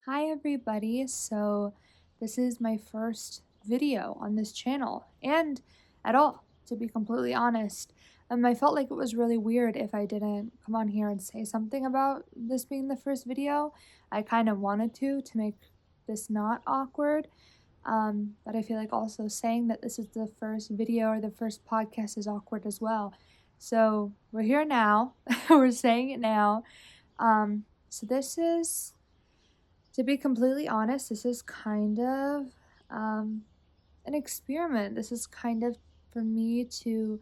Hi everybody, so this is my first video on this channel and at all, to be completely honest. I felt like it was really weird if I didn't come on here and say something about this being the first video. I kind of wanted to make this not awkward, but I feel like also saying that this is the first video or the first podcast is awkward as well. So we're here now, we're saying it now. So this is, to be completely honest, this is kind of an experiment. This is kind of for me to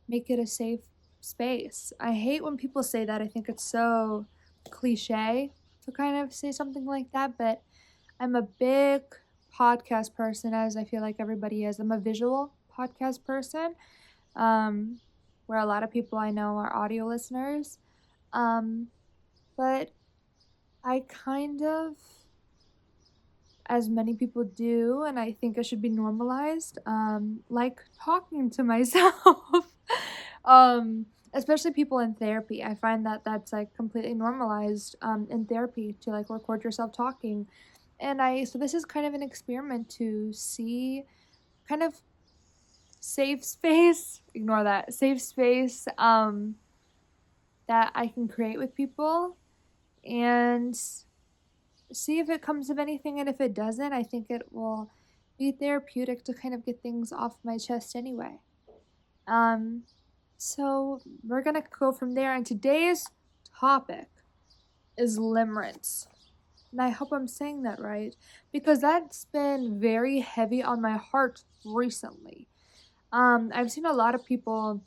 make it a safe space. I hate when people say that. I think it's so cliche to kind of say something like that, but I'm a big podcast person, as I feel like everybody is. I'm a visual podcast person, where a lot of people I know are audio listeners. But I kind of, as many people do, and I think it should be normalized, like talking to myself. Especially people in therapy. I find that that's like completely normalized in therapy to like record yourself talking. So this is kind of an experiment to see kind of safe space, ignore that, safe space that I can create with people and see if it comes of anything. And if it doesn't, I think it will be therapeutic to kind of get things off my chest anyway. So we're gonna go from there, and today's topic is limerence. And I hope I'm saying that right, because that's been very heavy on my heart recently. I've seen a lot of people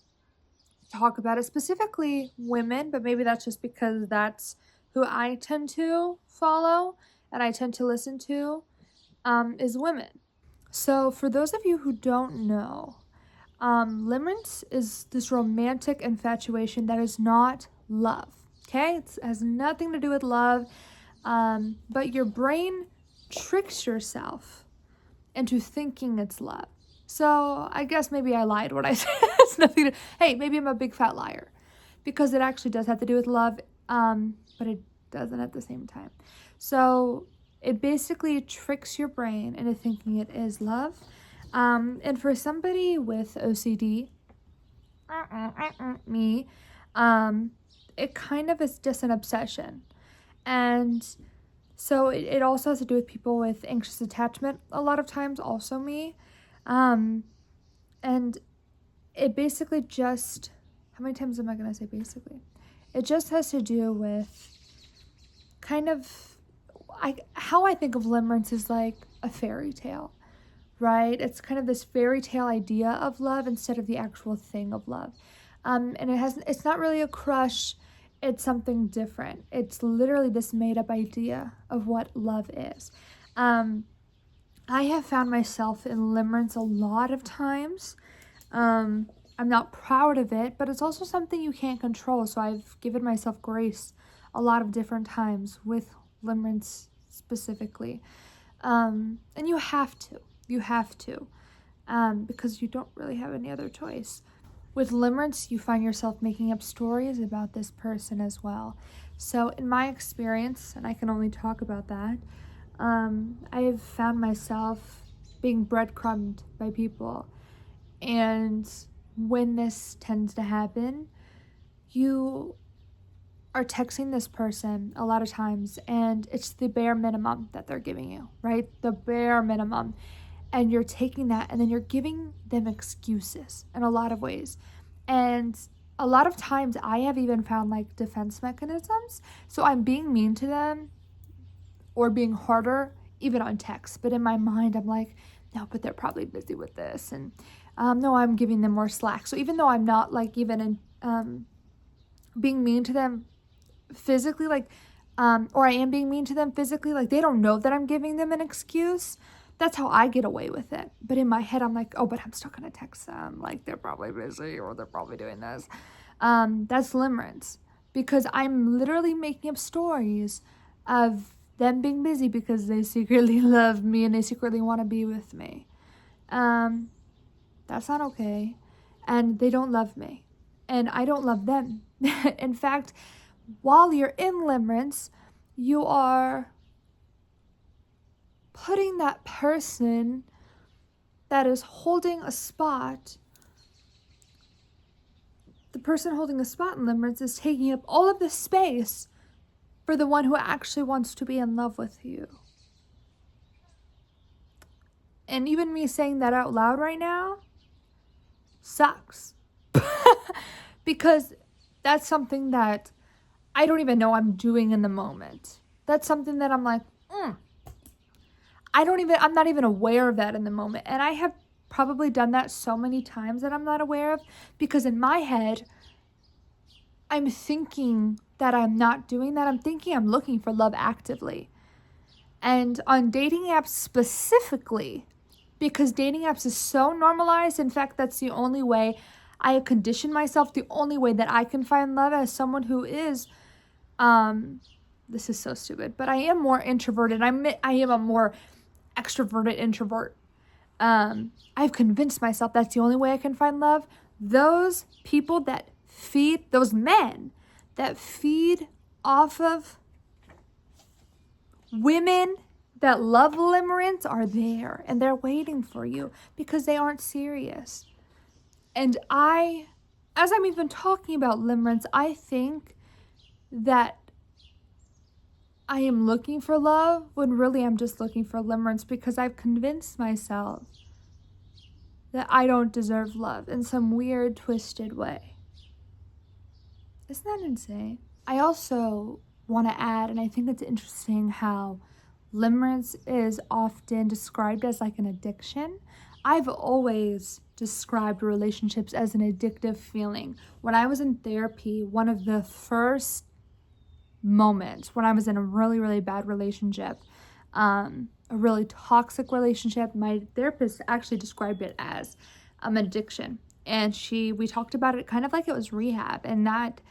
talk about it, specifically women, but maybe that's just because that's who I tend to follow and I tend to listen to, is women. So for those of you who don't know, limerence is this romantic infatuation that is not love. Okay, it has nothing to do with love, but your brain tricks yourself into thinking it's love. So I guess maybe I lied when I said it's nothing to, hey, maybe I'm a big fat liar, because it actually does have to do with love, but it doesn't at the same time. So it basically tricks your brain into thinking it is love. And for somebody with OCD, me, it kind of is just an obsession. And so it also has to do with people with anxious attachment a lot of times, also me. And it basically just, how many times am I going to say basically? It just has to do with kind of, how I think of limerence is like a fairy tale, right? It's kind of this fairy tale idea of love instead of the actual thing of love. And it's not really a crush, it's something different. It's literally this made up idea of what love is. I have found myself in limerence a lot of times. I'm not proud of it, but it's also something you can't control. So I've given myself grace a lot of different times with limerence specifically. And you have to, because you don't really have any other choice. With limerence, you find yourself making up stories about this person as well. So in my experience, and I can only talk about that, I have found myself being breadcrumbed by people. And when this tends to happen, you are texting this person a lot of times, and it's the bare minimum that they're giving you, right? The bare minimum. And you're taking that and then you're giving them excuses in a lot of ways. And a lot of times I have even found like defense mechanisms. So I'm being mean to them or being harder even on text. But in my mind, I'm like, no, but they're probably busy with this. And no, I'm giving them more slack. So even though I'm not like even in, being mean to them physically, like, or I am being mean to them physically, like they don't know that I'm giving them an excuse. That's how I get away with it. But in my head, I'm like, oh, but I'm still going to text them. Like, they're probably busy or they're probably doing this. That's limerence. Because I'm literally making up stories of them being busy because they secretly love me and they secretly want to be with me. That's not okay. And they don't love me. And I don't love them. In fact, while you're in limerence, you are putting that person that is holding a spot, the person holding a spot in Limerence is taking up all of the space for the one who actually wants to be in love with you. And even me saying that out loud right now sucks. Because that's something that I don't even know I'm doing in the moment. That's something that I'm like, I'm not even aware of that in the moment. And I have probably done that so many times that I'm not aware of, because in my head, I'm thinking that I'm not doing that. I'm thinking I'm looking for love actively. And on dating apps specifically, because dating apps is so normalized, in fact, that's the only way I have conditioned myself, the only way that I can find love as someone who is, this is so stupid, but I am more introverted. I am a more extroverted introvert. I've convinced myself that's the only way I can find love. Those people that feed, those men that feed off of women that love Limerence are there, and they're waiting for you because they aren't serious. And as I'm even talking about Limerence, I think that I am looking for love when really I'm just looking for Limerence, because I've convinced myself that I don't deserve love in some weird, twisted way. Isn't that insane? I also want to add, and I think it's interesting how Limerence is often described as like an addiction. I've always described relationships as an addictive feeling. When I was in therapy, one of the first moments when I was in a really, really bad relationship, a really toxic relationship, my therapist actually described it as an addiction. And we talked about it kind of like it was rehab, and that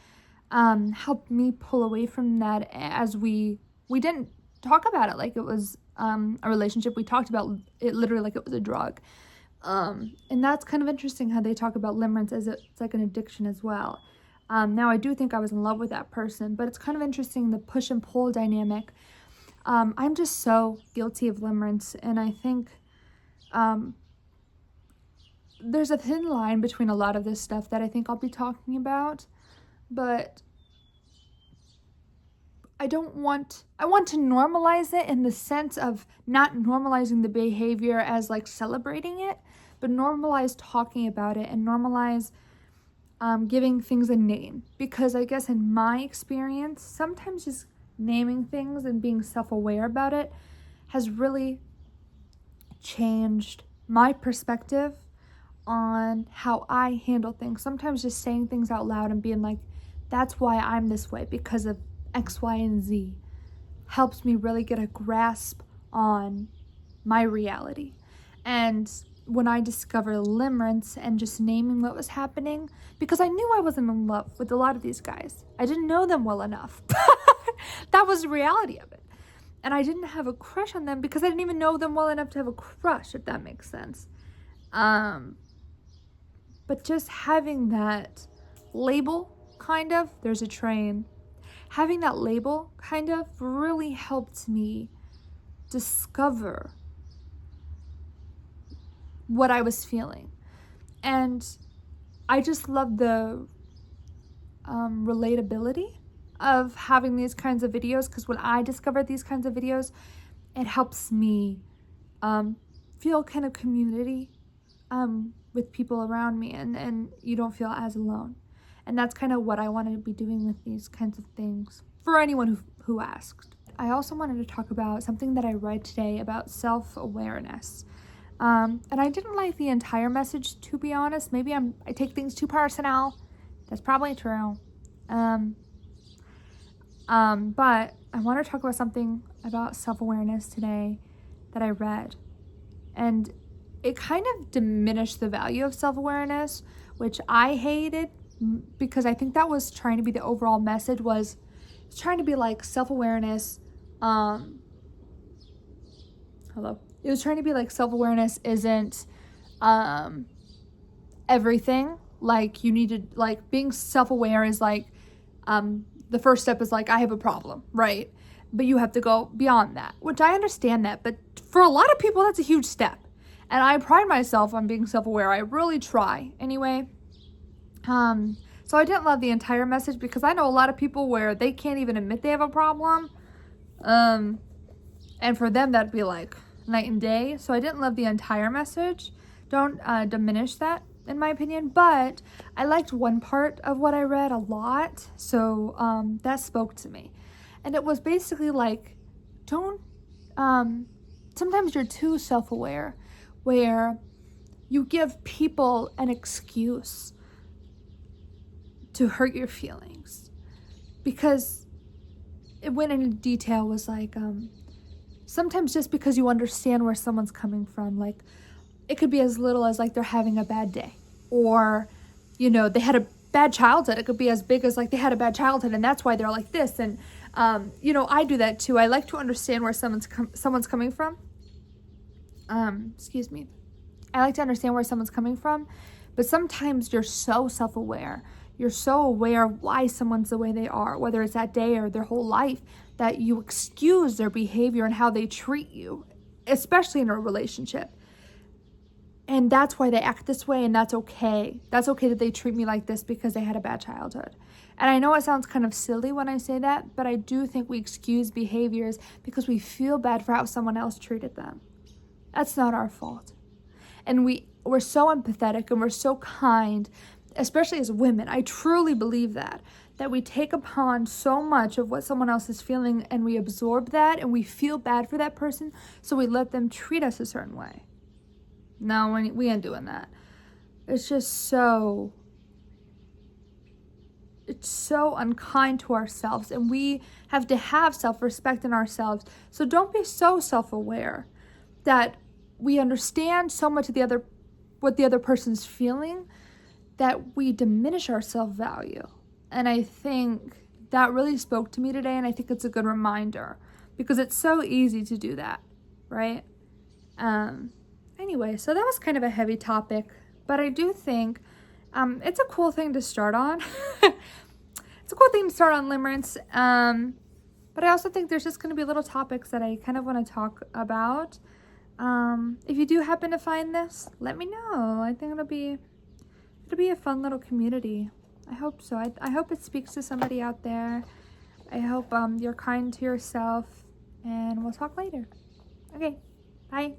helped me pull away from that, as we didn't talk about it like it was a relationship. We talked about it literally like it was a drug. And that's kind of interesting how they talk about Limerence as it's like an addiction as well. Now, I do think I was in love with that person, but it's kind of interesting, the push and pull dynamic. I'm just so guilty of Limerence, and I think there's a thin line between a lot of this stuff that I think I'll be talking about, but I want to normalize it in the sense of not normalizing the behavior as like celebrating it, but normalize talking about it and normalize giving things a name. Because I guess in my experience, sometimes just naming things and being self-aware about it has really changed my perspective on how I handle things. Sometimes just saying things out loud and being like, that's why I'm this way, because of X, Y, and Z, helps me really get a grasp on my reality. And when I discovered Limerence and just naming what was happening, because I knew I wasn't in love with a lot of these guys. I didn't know them well enough. That was the reality of it. And I didn't have a crush on them because I didn't even know them well enough to have a crush, if that makes sense. But just having that label, kind of, there's a train. Having that label kind of really helped me discover what I was feeling. And I just love the relatability of having these kinds of videos, because when I discover these kinds of videos, it helps me feel kind of community with people around me, and you don't feel as alone. And that's kind of what I want to be doing with these kinds of things for anyone who asked. I also wanted to talk about something that I read today about self-awareness. And I didn't like the entire message, to be honest. Maybe I take things too personal. That's probably true. But I want to talk about something about self-awareness today that I read. And it kind of diminished the value of self-awareness, which I hated, because I think that was trying to be the overall message, was it's trying to be like self-awareness. It was trying to be like self-awareness isn't everything. Like, you need to, like, being self-aware is like, the first step is like, I have a problem, right? but you have to go beyond that, which I understand that. But for a lot of people, that's a huge step. And I pride myself on being self-aware. I really try. Anyway, so I didn't love the entire message because I know a lot of people where they can't even admit they have a problem. And for them, that'd be like night and day. So I didn't love the entire message. Don't diminish that, in my opinion. But I liked one part of what I read a lot. So that spoke to me. And it was basically like, don't, sometimes you're too self-aware where you give people an excuse to hurt your feelings. Because it went into detail, was like, sometimes just because you understand where someone's coming from, like, it could be as little as like they're having a bad day, or, you know, they had a bad childhood. It could be as big as like they had a bad childhood and that's why they're like this. And, you know, I do that too. I like to understand where someone's coming from. Excuse me. I like to understand where someone's coming from, but sometimes you're so self-aware. You're so aware of why someone's the way they are, whether it's that day or their whole life, that you excuse their behavior and how they treat you, especially in a relationship. And that's why they act this way, and that's okay. That's okay that they treat me like this because they had a bad childhood. And I know it sounds kind of silly when I say that, but I do think we excuse behaviors because we feel bad for how someone else treated them. That's not our fault. And we're so empathetic and we're so kind, especially as women. I truly believe that we take upon so much of what someone else is feeling and we absorb that and we feel bad for that person, so we let them treat us a certain way. No, we ain't doing that. It's just it's so unkind to ourselves, and we have to have self-respect in ourselves. So don't be so self-aware that we understand so much of what the other person's feeling that we diminish our self-value. And I think that really spoke to me today, and I think it's a good reminder because it's so easy to do that, right? Anyway, so that was kind of a heavy topic, but I do think it's a cool thing to start on. It's a cool thing to start on Limerence, but I also think there's just going to be little topics that I kind of want to talk about. If you do happen to find this, let me know. I think it'll be a fun little community. I hope so. I hope it speaks to somebody out there. I hope you're kind to yourself, and we'll talk later. Okay, bye.